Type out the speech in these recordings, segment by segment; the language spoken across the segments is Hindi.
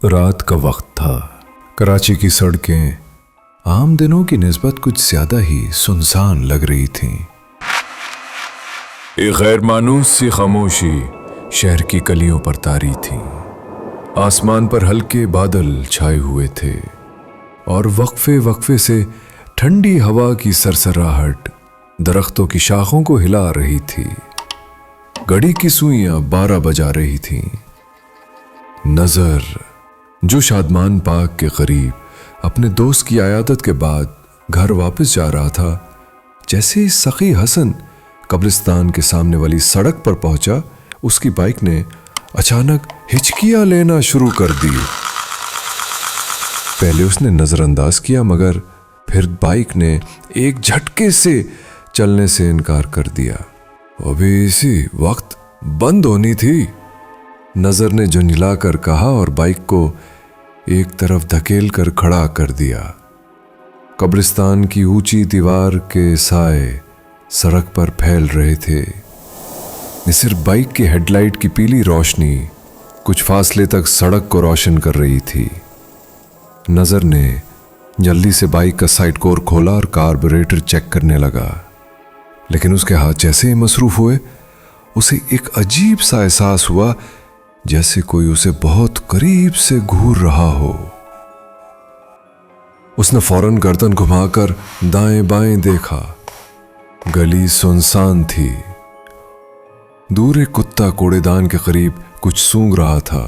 रात का वक्त था। कराची की सड़कें आम दिनों की निस्बत कुछ ज्यादा ही सुनसान लग रही थीं। एक गैर मानूस सी खामोशी शहर की गलियों पर तारी थी। आसमान पर हल्के बादल छाए हुए थे और वक्फे वक्फे से ठंडी हवा की सरसराहट दरख्तों की शाखों को हिला रही थी। घड़ी की सुइयां 12 बजा रही थीं। नजर जो शादमान पाक के करीब अपने दोस्त की आयादत के बाद घर वापस जा रहा था, जैसे ही सखी हसन कब्रिस्तान के सामने वाली सड़क पर पहुंचा, उसकी बाइक ने अचानक हिचकियां लेना शुरू कर दी। पहले उसने नजरअंदाज किया, मगर फिर बाइक ने एक झटके से चलने से इनकार कर दिया। अभी इसी वक्त बंद होनी थी, नजर ने झुंझलाकर कहा और बाइक को एक तरफ धकेल कर खड़ा कर दिया। कब्रिस्तान की ऊंची दीवार के साए सड़क पर फैल रहे थे। सिर्फ बाइक की हेडलाइट की पीली रोशनी कुछ फासले तक सड़क को रोशन कर रही थी। नजर ने जल्दी से बाइक का साइड कोर खोला और कार्बोरेटर चेक करने लगा, लेकिन उसके हाथ जैसे ही मसरूफ हुए, उसे एक अजीब सा एहसास हुआ, जैसे कोई उसे बहुत करीब से घूर रहा हो। उसने फौरन गर्दन घुमाकर दाएं बाएं देखा। गली सुनसान थी। दूर एक कुत्ता कूड़ेदान के करीब कुछ सूंघ रहा था।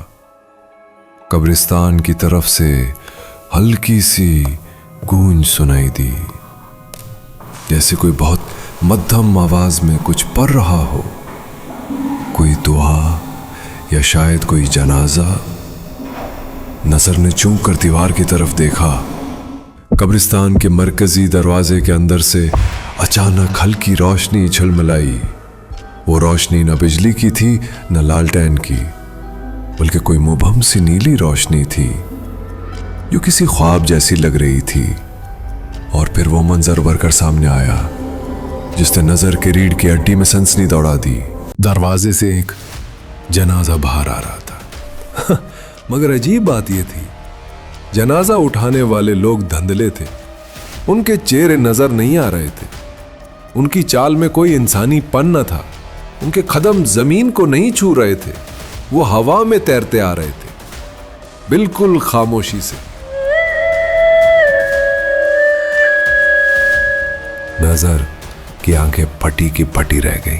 कब्रिस्तान की तरफ से हल्की सी गूंज सुनाई दी, जैसे कोई बहुत मध्यम आवाज में कुछ पढ़ रहा हो, कोई दुआ या शायद कोई जनाजा। नजर ने चूक कर दीवार की तरफ देखा। कब्रिस्तान के मरकजी दरवाजे के अंदर से अचानक हल्की रोशनी झलमलाई। वो रोशनी न बिजली की थी न लालटेन की, बल्कि कोई मुबहम सी नीली रोशनी थी जो किसी ख्वाब जैसी लग रही थी। और फिर वो मंजर भरकर सामने आया जिसने नजर के रीढ़ की हड्डी में सनसनी दौड़ा दी। दरवाजे से एक जनाजा बाहर आ रहा था। मगर अजीब बात यह थी, जनाजा उठाने वाले लोग धंधले थे। उनके चेहरे नजर नहीं आ रहे थे। उनकी चाल में कोई इंसानीपन न था। उनके कदम जमीन को नहीं छू रहे थे, वो हवा में तैरते आ रहे थे, बिल्कुल खामोशी से। नजर की आंखें फटी की फटी रह गई।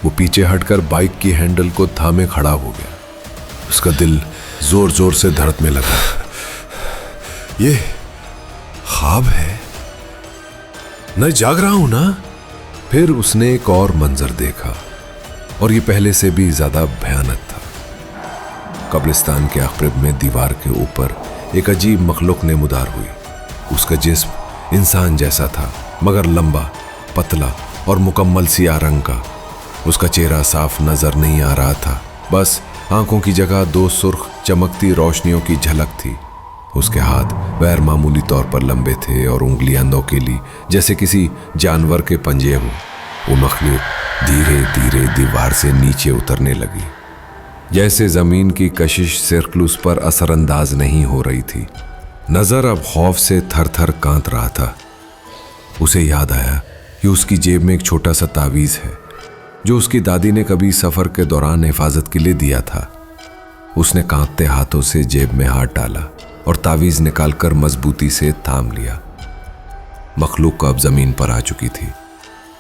वो पीछे हटकर बाइक की हैंडल को थामे खड़ा हो गया। उसका दिल जोर जोर से धड़कने लगा। ये ख्वाब है, मैं जाग रहा हूं ना? फिर उसने एक और मंजर देखा, और ये पहले से भी ज्यादा भयानक था। कब्रिस्तान के आखिर में दीवार के ऊपर एक अजीब मखलूक नेमुदार हुई। उसका जिस्म इंसान जैसा था, मगर लंबा, पतला और मुकम्मल सियाह रंग का। उसका चेहरा साफ नजर नहीं आ रहा था, बस आंखों की जगह 2 सुर्ख चमकती रोशनियों की झलक थी। उसके हाथ गैर मामूली तौर पर लंबे थे और उंगलियां नोकीली, जैसे किसी जानवर के पंजे हों। वो मखलूक धीरे धीरे दीवार से नीचे उतरने लगी, जैसे जमीन की कशिश सिर्फ उस पर असरअंदाज नहीं हो रही थी। नजर अब खौफ से थर थर कांप रहा था। उसे याद आया कि उसकी जेब में एक छोटा सा तावीज़ है जो उसकी दादी ने कभी सफ़र के दौरान हिफाजत के लिए दिया था। उसने कांपते हाथों से जेब में हाथ डाला और तावीज़ निकालकर मजबूती से थाम लिया। मखलूक अब ज़मीन पर आ चुकी थी।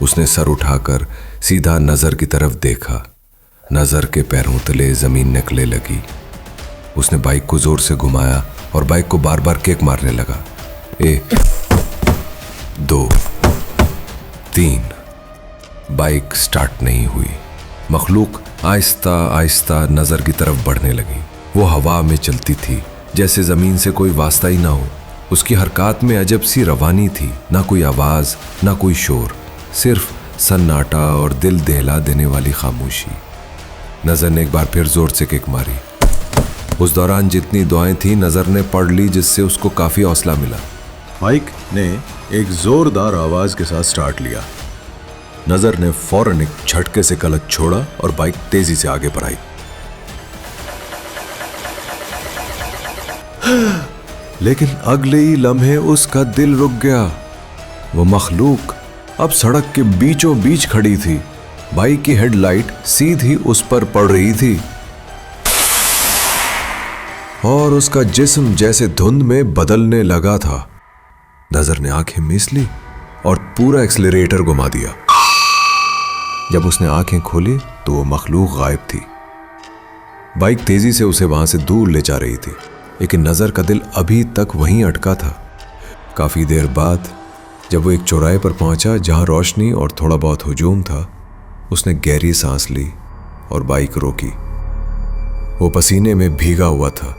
उसने सर उठाकर सीधा नज़र की तरफ देखा। नज़र के पैरों तले ज़मीन निकलने लगी। उसने बाइक को ज़ोर से घुमाया और बाइक को बार बार किक मारने लगा। 1, 2, 3। बाइक स्टार्ट नहीं हुई। मखलूक आहिस्ता आहिस्ता नजर की तरफ बढ़ने लगी। वो हवा में चलती थी, जैसे जमीन से कोई वास्ता ही ना हो। उसकी हरकत में अजब सी रवानी थी, ना कोई आवाज, ना कोई शोर, सिर्फ सन्नाटा और दिल दहला देने वाली खामोशी। नजर ने एक बार फिर जोर से किक मारी। उस दौरान जितनी दुआएं थी नजर ने पढ़ ली, जिससे उसको काफी हौसला मिला। बाइक ने एक जोरदार आवाज के साथ स्टार्ट लिया। नजर ने फौरन एक झटके से क्लच छोड़ा और बाइक तेजी से आगे बढ़ाई। लेकिन अगले ही लम्हे उसका दिल रुक गया। वो मखलूक अब सड़क के बीचों बीच खड़ी थी। बाइक की हेडलाइट सीधी उस पर पड़ रही थी और उसका जिस्म जैसे धुंध में बदलने लगा था। नजर ने आंखें मीच ली और पूरा एक्सीलरेटर घुमा दिया। जब उसने आंखें खोली तो वो मखलूक गायब थी। बाइक तेजी से उसे वहां से दूर ले जा रही थी, लेकिन नजर का दिल अभी तक वहीं अटका था। काफी देर बाद जब वो एक चौराहे पर पहुंचा जहां रोशनी और थोड़ा बहुत हुजूम था, उसने गहरी सांस ली और बाइक रोकी। वो पसीने में भीगा हुआ था,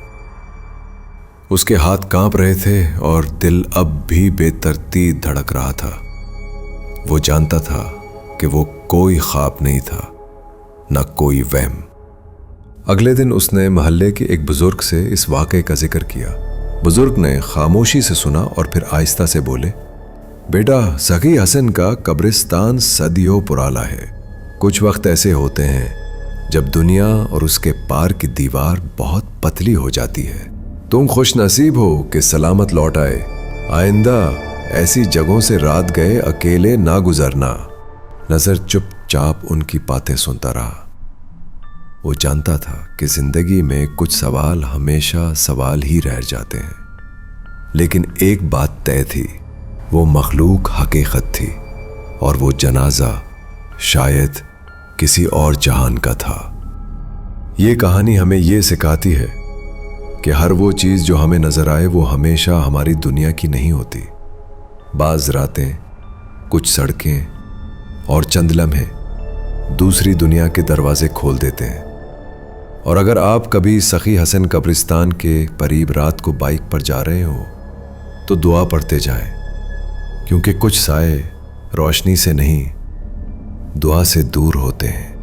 उसके हाथ कांप रहे थे और दिल अब भी बेतरतीब धड़क रहा था। वो जानता था कि वो कोई ख्वाब नहीं था, न कोई वहम। अगले दिन उसने मोहल्ले के एक बुजुर्ग से इस वाक़े का जिक्र किया। बुजुर्ग ने खामोशी से सुना और फिर आहिस्ता से बोले, बेटा, सगी हसन का कब्रिस्तान सदियों पुराना है। कुछ वक्त ऐसे होते हैं जब दुनिया और उसके पार की दीवार बहुत पतली हो जाती है। तुम खुश नसीब हो कि सलामत लौट आए। आइंदा ऐसी जगहों से रात गए अकेले ना गुजरना। नजर चुपचाप उनकी बातें सुनता रहा। वो जानता था कि जिंदगी में कुछ सवाल हमेशा सवाल ही रह जाते हैं, लेकिन एक बात तय थी, वो मखलूक हकीकत थी और वो जनाजा शायद किसी और जहान का था। ये कहानी हमें ये सिखाती है कि हर वो चीज़ जो हमें नजर आए वो हमेशा हमारी दुनिया की नहीं होती। बाज रातें, कुछ सड़कें और चंद लम्हे दूसरी दुनिया के दरवाजे खोल देते हैं। और अगर आप कभी सखी हसन कब्रिस्तान के करीब रात को बाइक पर जा रहे हो तो दुआ पढ़ते जाएं, क्योंकि कुछ साए रोशनी से नहीं, दुआ से दूर होते हैं।